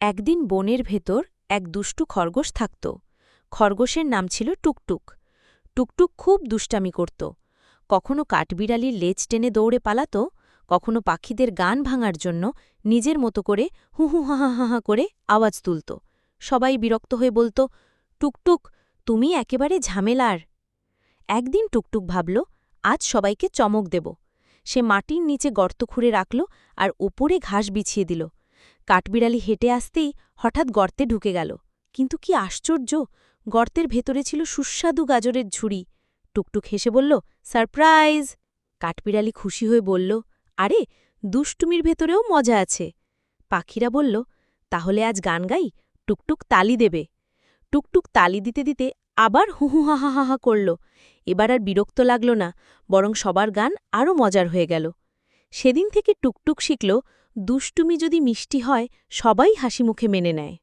একদিন বনের ভেতর এক দুষ্টু খরগোশ থাকত। খরগোশের নাম ছিল টুকটুক। টুকটুক খুব দুষ্টামি করত। কখনো কাঠবিড়ালির লেজ টেনে দৌড়ে পালাত, কখনো পাখিদের গান ভাঙার জন্য নিজের মতো করে হুহু হাহা হাহা করে আওয়াজ তুলত। সবাই বিরক্ত হয়ে বলত, টুকটুক, তুমি একেবারে ঝামেলার। একদিন টুকটুক ভাবল, আজ সবাইকে চমক দেব। সে মাটির নিচে গর্ত খুঁড়ে রাখল আর উপরে ঘাস বিছিয়ে দিল। কাঠবিড়ালি হেঁটে আসতেই হঠাৎ গর্তে ঢুকে গেল। কিন্তু কি আশ্চর্য, গর্তের ভেতরে ছিল সুস্বাদু গাজরের ঝুড়ি। টুকটুক হেসে বলল, সারপ্রাইজ! কাঠবিড়ালি খুশি হয়ে বলল, আরে, দুষ্টুমির ভেতরেও মজা আছে। পাখিরা বলল, তাহলে আজ গান গাই? টুকটুক তালি দেবে। টুকটুক তালি দিতে দিতে আবার হুহু হাহা হাহা করল। এবার আর বিরক্ত লাগল না, বরং সবার গান আরও মজার হয়ে গেল। সেদিন থেকে টুকটুক শিখল, দুষ্টুমি যদি মিষ্টি হয়, সবাই হাসিমুখে মেনে নেয়।